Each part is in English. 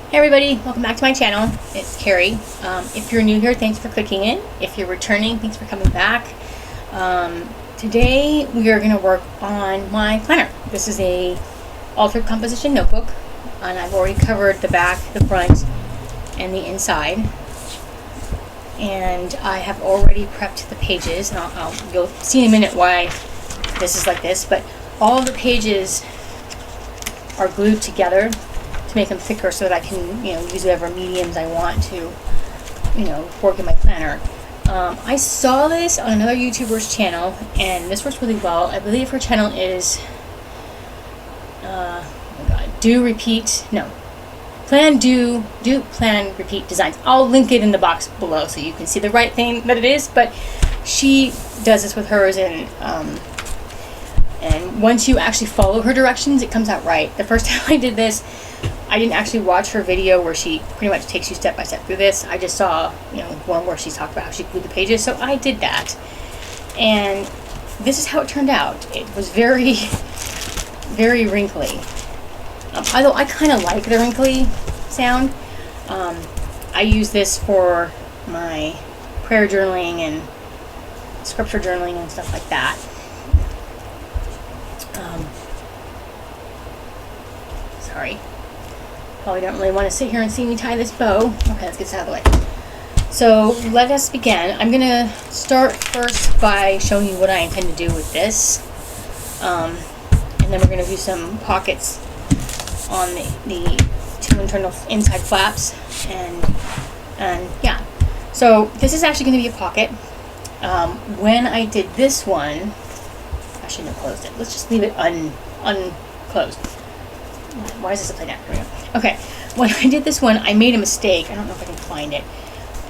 Hey everybody, welcome back to my channel. It's Carrie. If you're new here, thanks for clicking in. If you're returning, thanks for coming back. Today we are going to work on my planner. This is a altered composition notebook, and I've already covered the back, the front, and the inside. And I have already prepped the pages, and you'll see in a minute why this is like this, but all of the pages are glued together to make them thicker so that I can, use whatever mediums I want to, work in my planner. I saw this on another YouTuber's channel, and this works really well. I believe her channel is, Plan, Repeat Designs. I'll link it in the box below so you can see the right thing that it is, but she does this with hers, and once you actually follow her directions, it comes out right. The first time I did this, I didn't actually watch her video where she pretty much takes you step by step through this. I just saw, one where she talked about how she glued the pages, so I did that. And this is how it turned out. It was very, very wrinkly. Although I kind of like the wrinkly sound. I use this for my prayer journaling and scripture journaling and stuff like that. Sorry. Probably don't really want to sit here and see me tie this bow. Okay, let's get this out of the way. So let us begin. I'm going to start first by showing you what I intend to do with this. And then we're going to do some pockets on the two internal inside flaps. And yeah. So this is actually going to be a pocket. When I did this one, I shouldn't have closed it. Let's just leave it unclosed. Why is this upside down? Here we go. Okay, when I did this one, I made a mistake. I don't know if I can find it.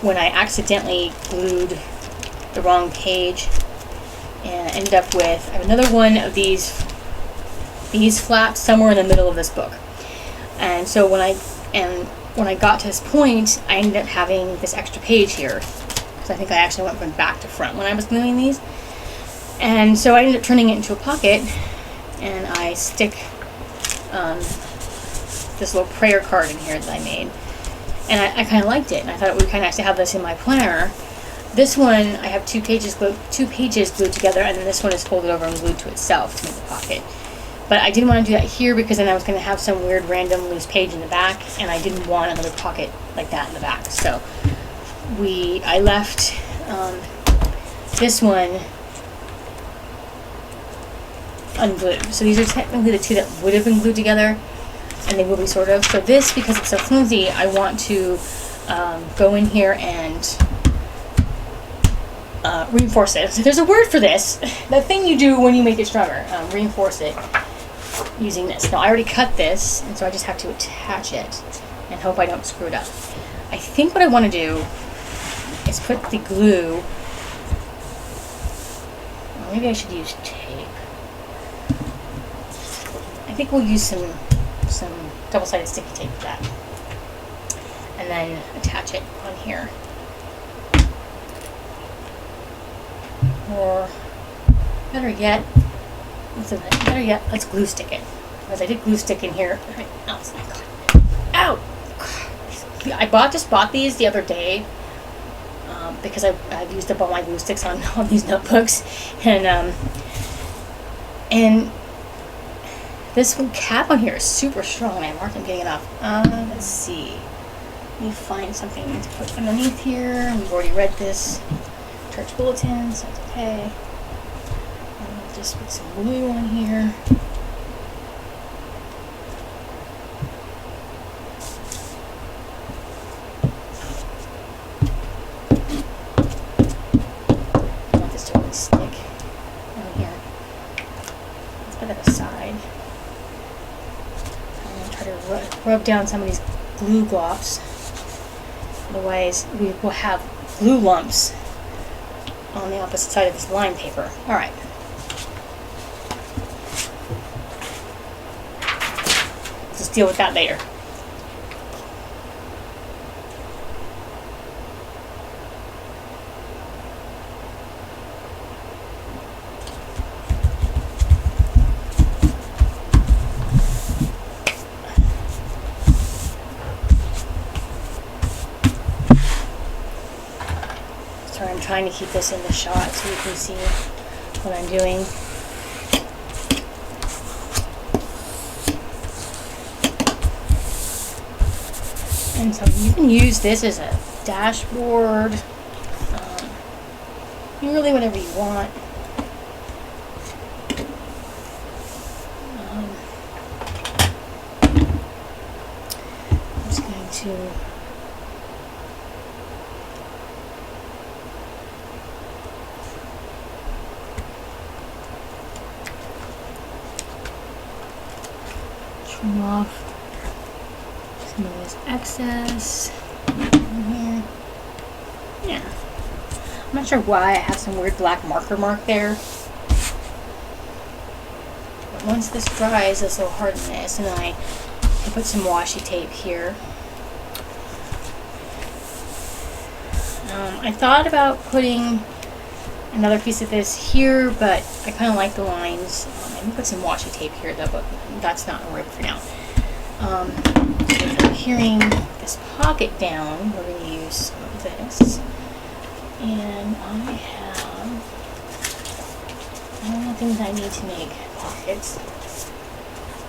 When I accidentally glued the wrong page, and I ended up with, I have another one of these flaps somewhere in the middle of this book. And so when I got to this point, I ended up having this extra page here. So I think I actually went from back to front when I was gluing these. And so I ended up turning it into a pocket, and I stick this little prayer card in here that I made, and I kind of liked it, and I thought it would kind of actually have this in my planner. This one I have two pages glued together, and then this one is folded over and glued to itself to make a pocket. But I didn't want to do that here because then I was going to have some weird random loose page in the back, and I didn't want another pocket like that in the back. So I left this one unglued. So these are technically the two that would have been glued together, and they will be sort of. So this, because it's so flimsy, I want to go in here and reinforce it. So there's a word for this. The thing you do when you make it stronger. Reinforce it using this. Now I already cut this, and so I just have to attach it and hope I don't screw it up. I think what I want to do is put the glue. Well, maybe I should use tape. I think we'll use some double-sided sticky tape for that, and then attach it on here. Or better yet, let's glue stick it, because I did glue stick in here. Ow! I just bought these the other day because I've used up all my glue sticks on these notebooks, and this one cap on here is super strong, and I have a hard time getting it off. Let's see. Let me find something to put underneath here. We've already read this church bulletin, so it's okay. And we'll just put some glue on here. I want this to really stick on here. Let's put that aside. Rub down some of these glue glops. Otherwise, we will have glue lumps on the opposite side of this line paper. Alright. Let's just deal with that later. Sorry, I'm trying to keep this in the shot so you can see what I'm doing. And so you can use this as a dashboard. Really whatever you want. I'm just going to trim off some of this excess in here. Yeah. I'm not sure why I have some weird black marker mark there. But once this dries, this will harden this, and then I can put some washi tape here. I thought about putting another piece of this here, but I kind of like the lines. I'm going to put some washi tape here though, but that's not going to work for now. So for adhering this pocket down, we're going to use some of this. And I have all the things I need to make pockets.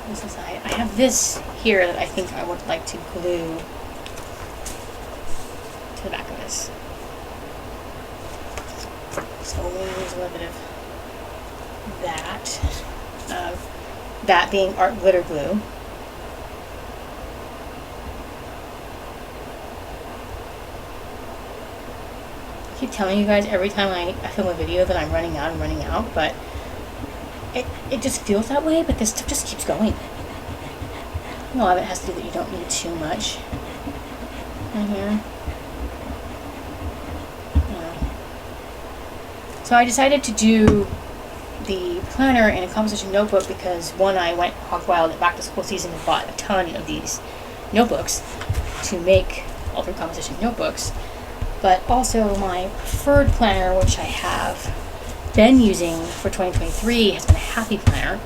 This is, I have this here that I think I would like to glue to the back of this. So we'll use a little bit of that. That being art glitter glue. I keep telling you guys every time I film a video that I'm running out, but it just feels that way, but this stuff just keeps going. A lot of it has to do that you don't need too much in here. So I decided to do the planner in a composition notebook because one, I went hog wild at back to school season and bought a ton of these notebooks to make all through composition notebooks. But also my preferred planner, which I have been using for 2023, has been a Happy Planner.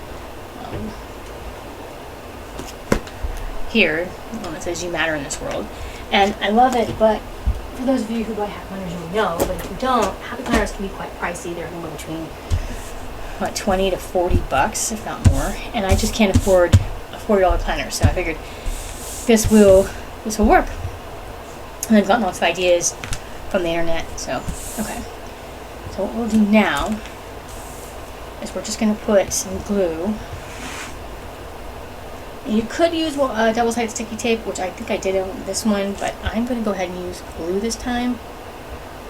Here, it says "You matter in this world," and I love it. But for those of you who buy Happy Planners, you'll know. But if you don't, Happy Planners can be quite pricey. They're anywhere between what, $20 to $40, if not more. And I just can't afford a $40 planner, so I figured this will work. And I've gotten lots of ideas from the internet. So okay. So what we'll do now is we're just going to put some glue. And you could use double-sided sticky tape, which I think I did on this one, but I'm going to go ahead and use glue this time.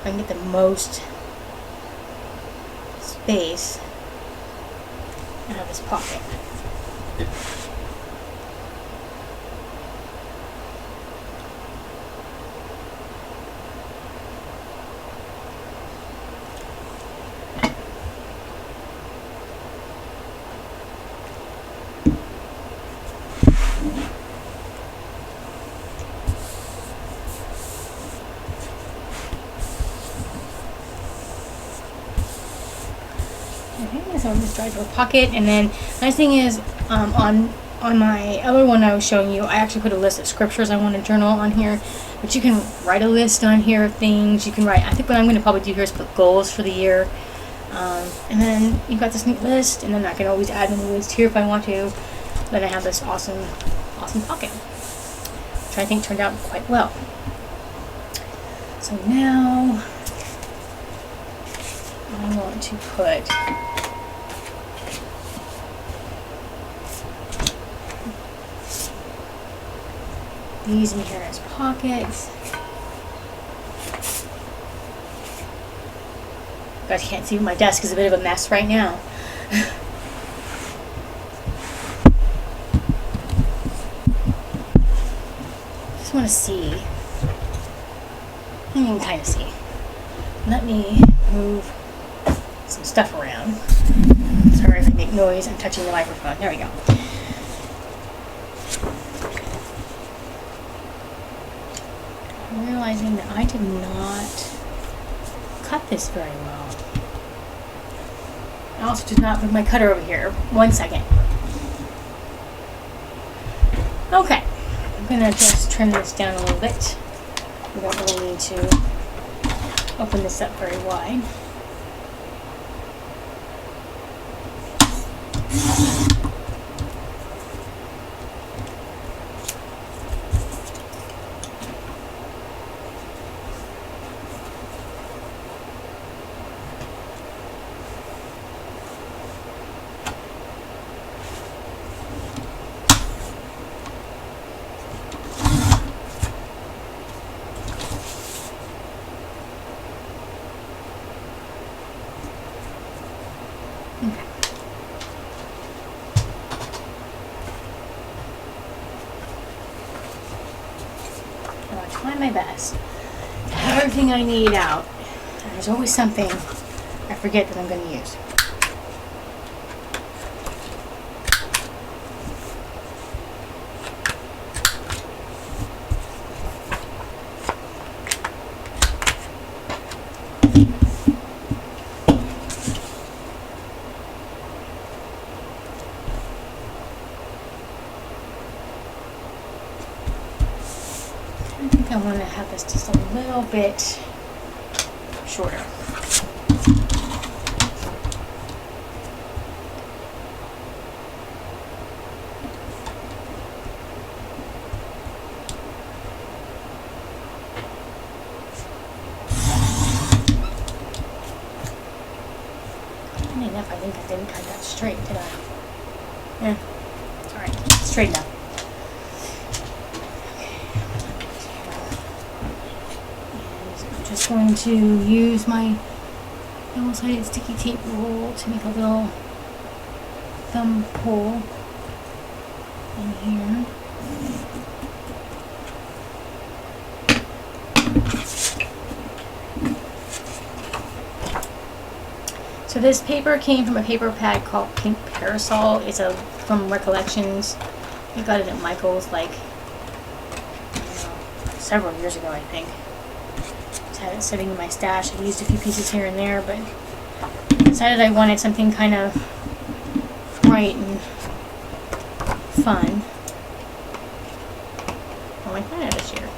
I can get the most space out of this pocket. Okay, so I'm just dry to a pocket, and then nice thing is on my other one I was showing you, I actually put a list of scriptures I want to journal on here, but you can write a list on here of things. You can write, I think what I'm going to probably do here is put goals for the year, and then you've got this neat list, and then I can always add a new list here if I want to. Then I have this awesome pocket, which I think turned out quite well. So now I want to put these in here as pockets. You guys can't see, my desk is a bit of a mess right now. Just want to see. You can kind of see. Let me move some stuff around. Sorry if I make noise. I'm touching the microphone. There we go. I'm realizing that I did not cut this very well. I also did not move my cutter over here. 1 second. Okay. I'm going to just trim this down a little bit. We don't really need to open this up very wide. Try my best to have everything I need out. There's always something I forget that I'm going to use. I want to have this just a little bit shorter. Funny enough, I think I didn't cut that straight, did I? Yeah, it's alright. Straight enough. Just going to use my double-sided sticky tape roll to make a little thumb hole in here. So this paper came from a paper pad called Pink Parasol. It's from Recollections. I got it at Michael's like several years ago, I think. Had it sitting in my stash. I used a few pieces here and there, but decided I wanted something kind of bright and fun for my planner this year.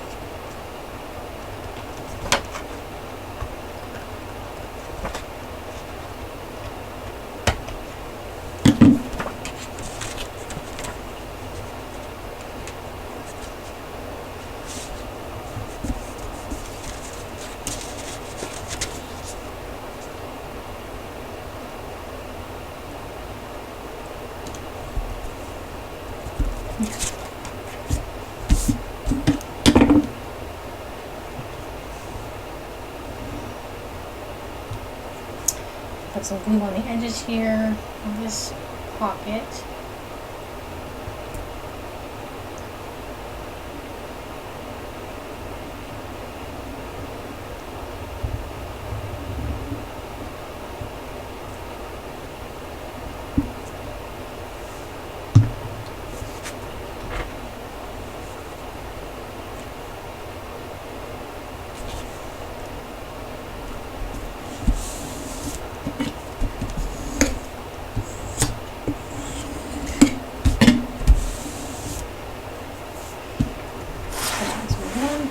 Put some glue on the edges here of this pocket.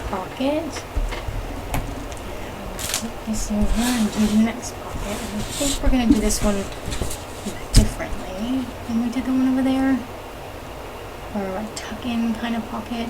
Pocket. Flip this over and do the next pocket. And I think we're going to do this one differently than we did the one over there. Or a tuck-in kind of pocket.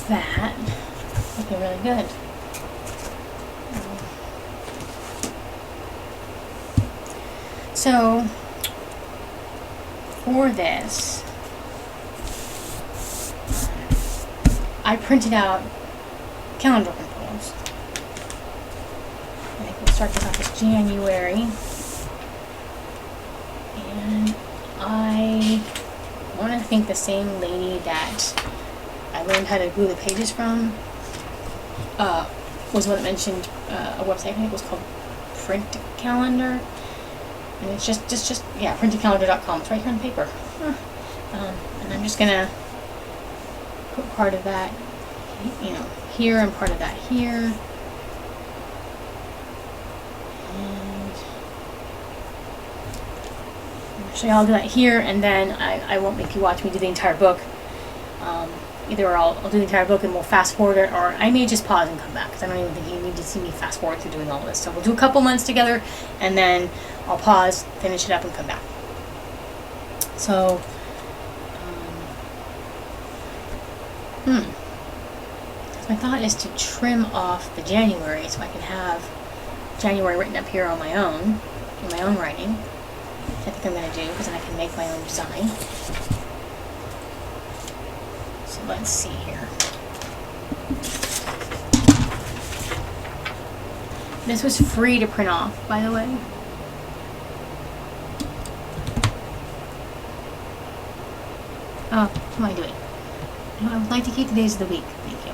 that. Looking really good. So for this, I printed out calendar controls. I think we'll start this off as January. And I want to thank the same lady that I learned how to glue the pages from. Was one that mentioned a website, I think it was called Print Calendar. And it's just printedcalendar.com. It's right here on the paper. And I'm just gonna put part of that, here and part of that here. And actually, I'll do that here, and then I won't make you watch me do the entire book. Either I'll do the entire book and we'll fast forward it, or I may just pause and come back, because I don't even think you need to see me fast forward through doing all this. So we'll do a couple months together, and then I'll pause, finish it up, and come back. So, my thought is to trim off the January so I can have January written up here on my own, in my own writing, which I think I'm going to do, because then I can make my own design. So let's see here. This was free to print off, by the way. Oh, what am I doing? No, I would like to keep the days of the week. Thank you.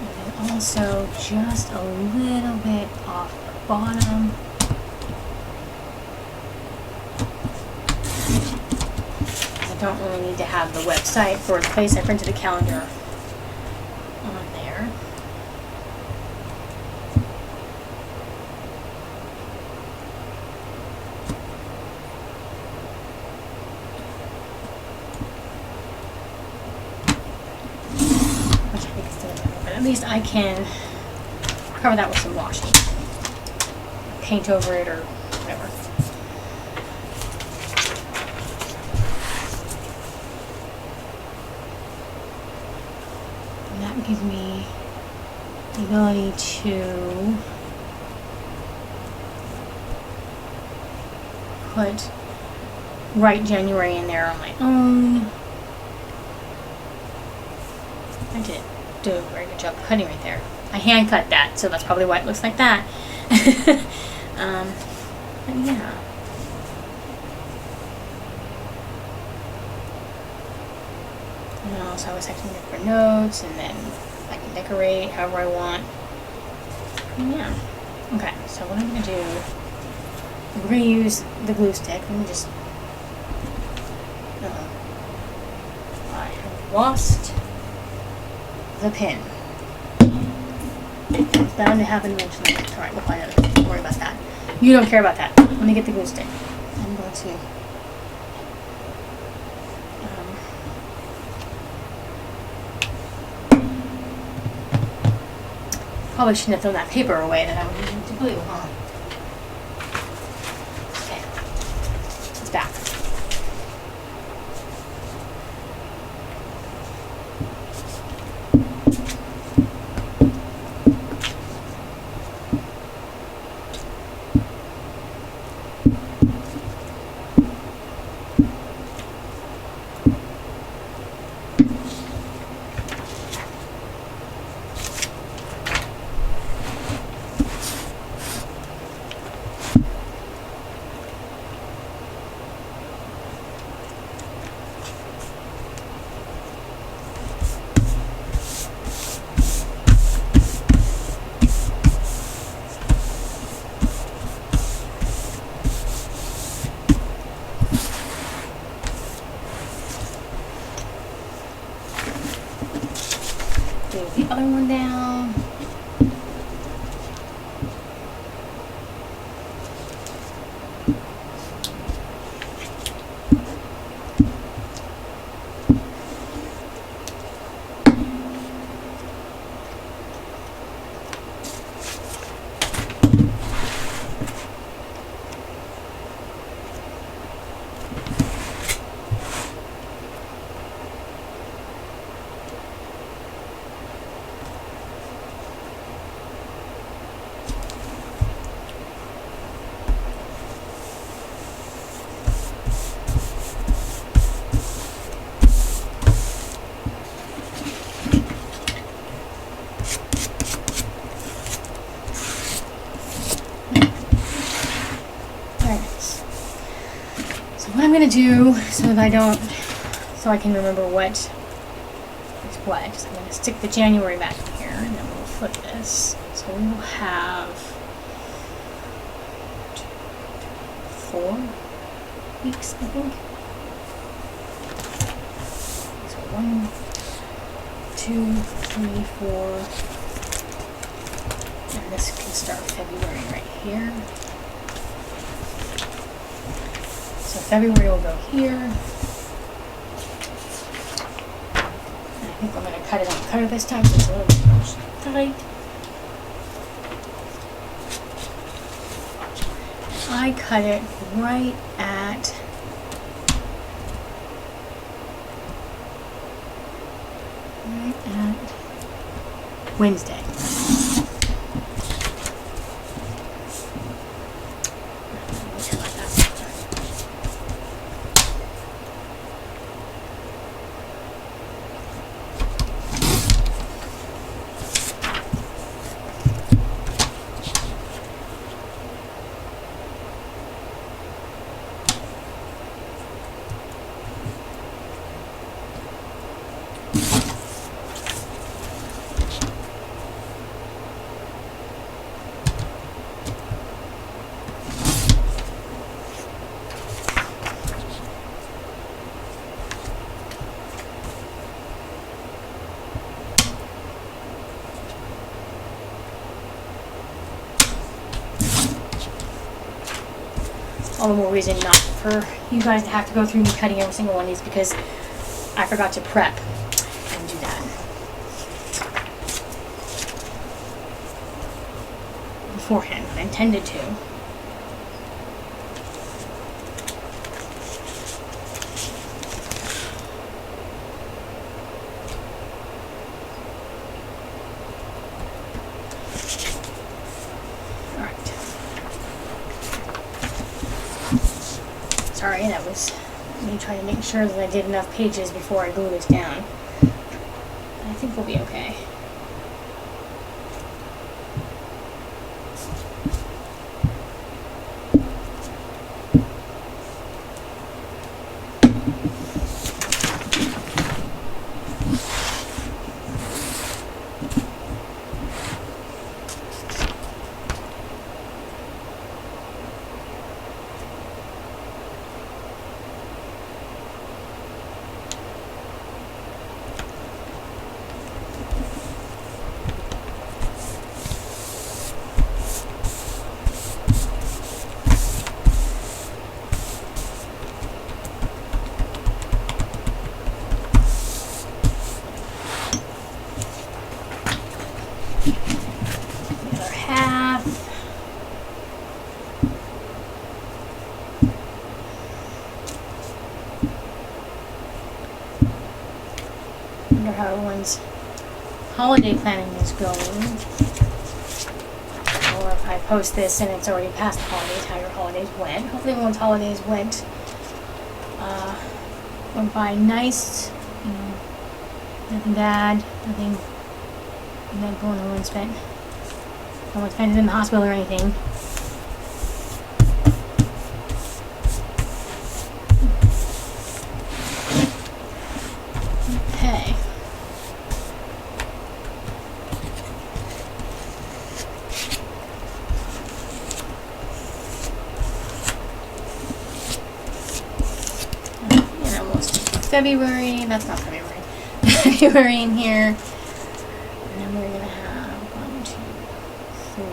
And also just a little bit off the bottom. I don't really need to have the website for the place I printed the calendar on there. Which I think is still better, but at least I can cover that with some washing. Paint over it or whatever. That gives me the ability to write January in there on my own. I did do a very good job cutting right there. I hand cut that, so that's probably why it looks like that. But yeah. And I also have a section here for notes, and then I can decorate however I want. And yeah. Okay, so what I'm going to do, we're going to use the glue stick. Let me just... I have lost the pin. It's bound to happen eventually. Alright, we'll find out. Don't worry about that. You don't care about that. Let me get the glue stick. I'm going to... probably shouldn't have thrown that paper away that I was using to glue, huh? Okay. It's back. The other one down. do, so that so I can remember what is what. So I'm going to stick the January back in here, and then we'll flip this. So we will have 4 weeks, I think. So 1, 2, 3, 4, and this can start February right here. So February will go here. And I think I'm going to cut it on the cutter this time, so it's a little bit more tight. I cut it right at Wednesday. All the more reason not for you guys to have to go through me cutting every single one of these, because I forgot to prep and do that beforehand. I intended to. Sorry, that was me trying to make sure that I did enough pages before I glue this down. I think we'll be okay. How everyone's holiday planning is going, or if I post this and it's already past the holidays, how your holidays went. Hopefully everyone's holidays went by nice, nothing bad, nothing going on. No one spent it in the hospital or anything. Okay. February, that's not February, February in here, and then we're going to have 1, 2, 3,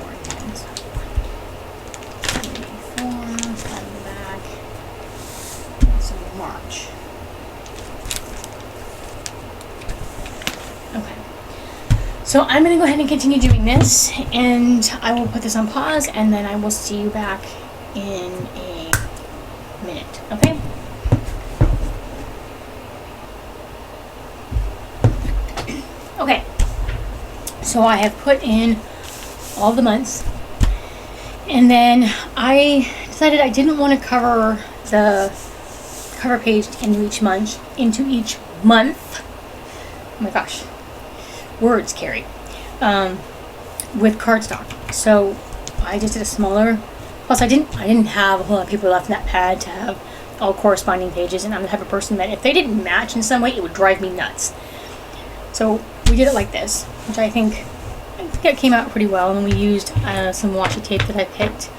4 again, so 3, 4, 5 in the back, and some March. Okay, so I'm going to go ahead and continue doing this, and I will put this on pause, and then I will see you back in a minute, okay? Okay, so I have put in all the months, and then I decided I didn't want to cover the cover page into each month. Oh my gosh, words, Carrie, with cardstock. So I just did a smaller. Plus, I didn't have a whole lot of paper left in that pad to have all corresponding pages, and I'm the type of person that if they didn't match in some way, it would drive me nuts. So we did it like this, which I think it came out pretty well, and we used some washi tape that I picked.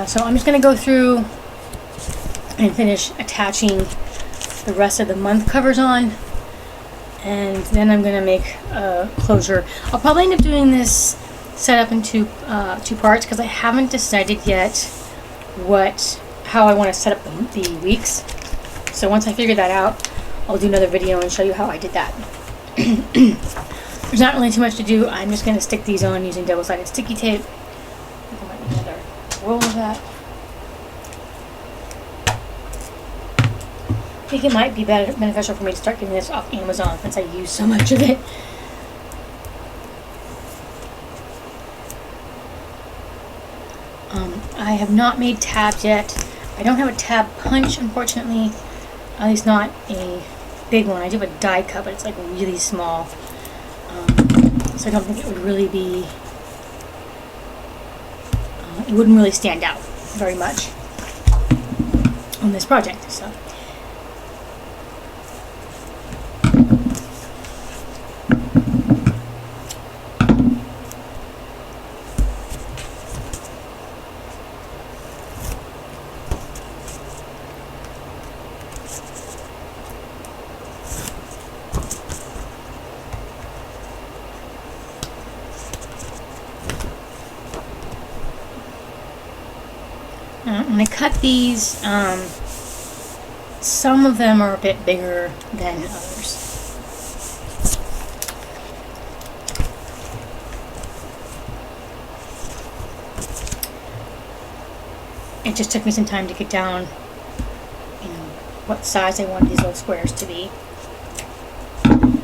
So I'm just going to go through and finish attaching the rest of the month covers on, and then I'm going to make a closure. I'll probably end up doing this set up in two parts because I haven't decided yet how I want to set up the weeks. So once I figure that out, I'll do another video and show you how I did that. There's not really too much to do. I'm just going to stick these on using double-sided sticky tape. I think I might need another roll of that. I think it might be beneficial for me to start getting this off Amazon since I use so much of it. I have not made tabs yet. I don't have a tab punch, unfortunately. At least not a big one. I do have a die cut, but it's like really small. So I don't think it would really be, it wouldn't really stand out very much on this project. So. When I cut these, some of them are a bit bigger than others. It just took me some time to get down, what size I wanted these little squares to be.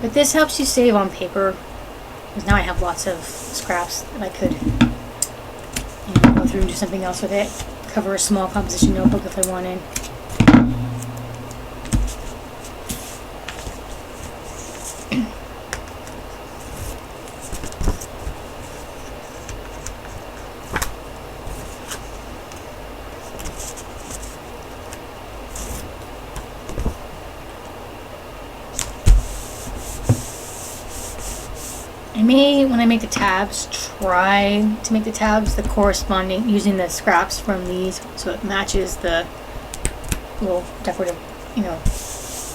But this helps you save on paper, because now I have lots of scraps that I could go through and do something else with it. Cover a small composition notebook if I wanted. I may, when I make the tabs, try to make the tabs the corresponding, using the scraps from these so it matches the little decorative,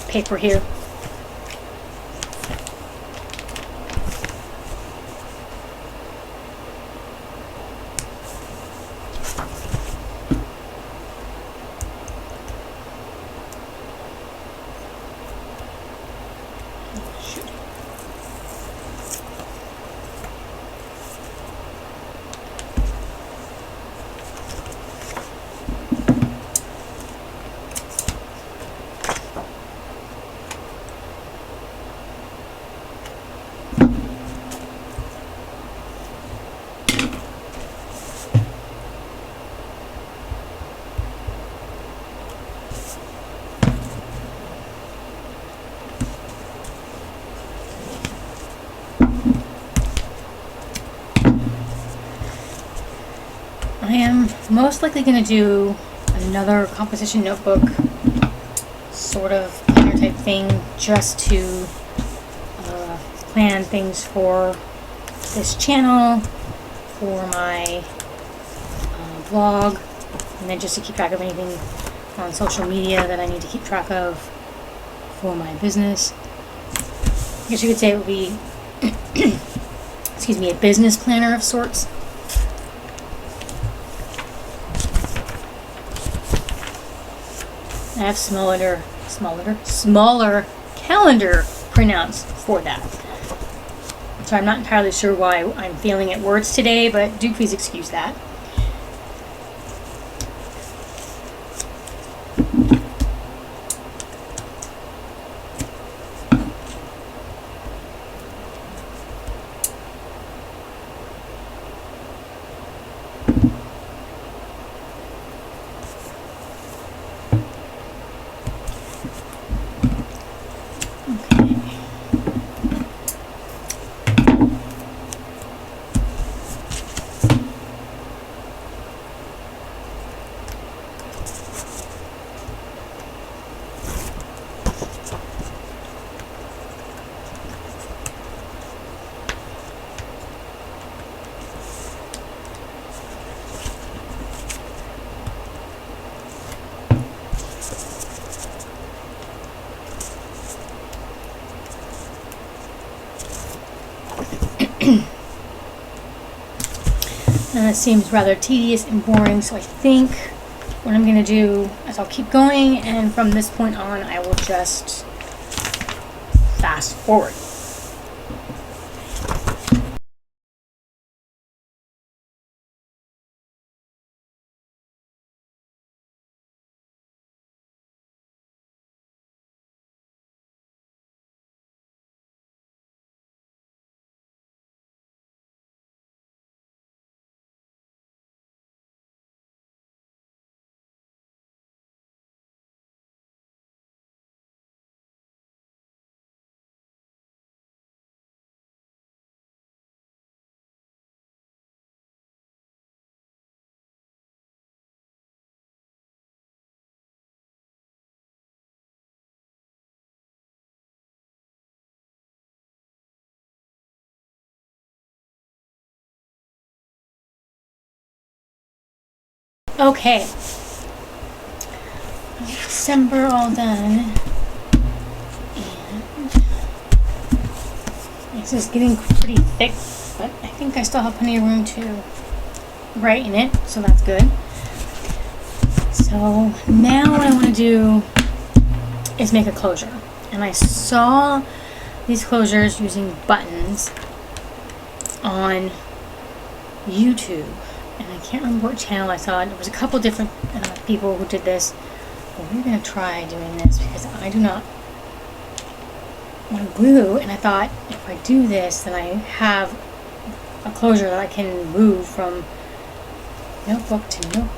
paper here. I am most likely going to do another composition notebook sort of planner type thing just to plan things for this channel, for my blog, and then just to keep track of anything on social media that I need to keep track of for my business. I guess you could say it would be excuse me, a business planner of sorts. I have smaller calendar printouts for that. So I'm not entirely sure why I'm failing at words today, but do please excuse that. And it seems rather tedious and boring, so I think what I'm going to do is I'll keep going, and from this point on I will just fast forward. Okay, December all done, and this is getting pretty thick, but I think I still have plenty of room to write in it, so that's good. So now what I want to do is make a closure, and I saw these closures using buttons on YouTube. And I can't remember what channel I saw it. There was a couple different people who did this. But we're going to try doing this because I do not want glue. And I thought if I do this, then I have a closure that I can move from notebook to notebook.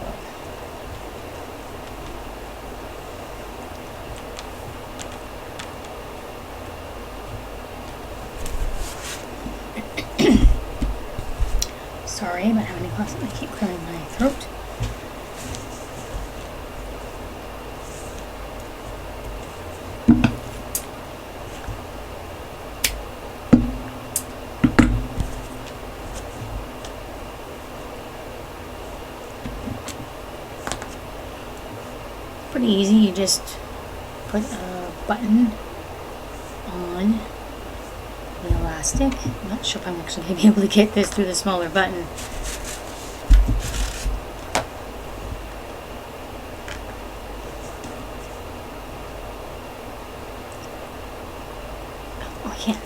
Sorry, I'm having to constantly keep clearing my throat. Pretty easy, you just put a button on the elastic. I'm not sure if I'm actually going to be able to get this through the smaller button. Oh, I can't.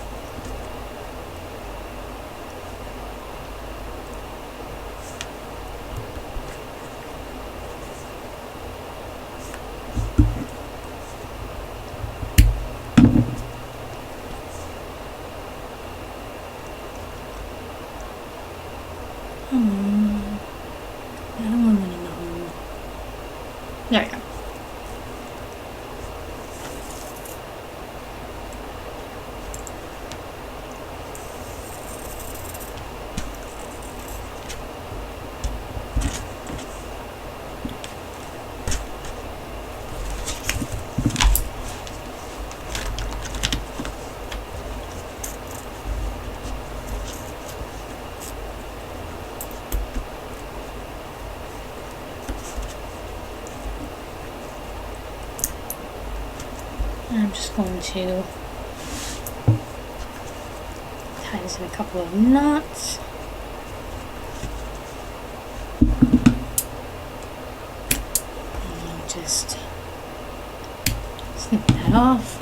I don't want to know. There we go. I'm just going to tie this in a couple of knots. And just snip that off.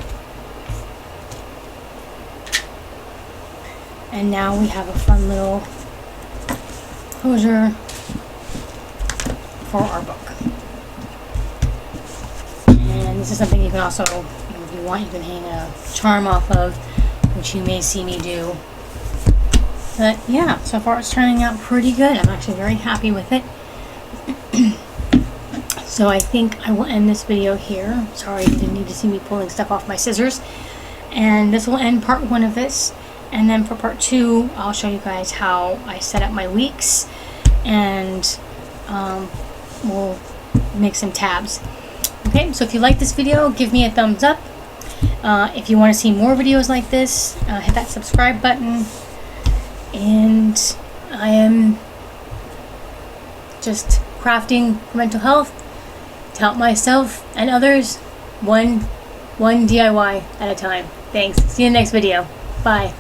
And now we have a fun little closure for our book. And this is something you can also, if you want, you can hang a charm off of, which you may see me do. But yeah, so far it's turning out pretty good. I'm actually very happy with it. So I think I will end this video here. Sorry you didn't need to see me pulling stuff off my scissors. And this will end part 1 of this. And then for part 2, I'll show you guys how I set up my weeks. And we'll make some tabs. Okay, so if you like this video, give me a thumbs up. If you want to see more videos like this, hit that subscribe button. And I am just crafting for mental health to help myself and others one DIY at a time. Thanks. See you in the next video. Bye.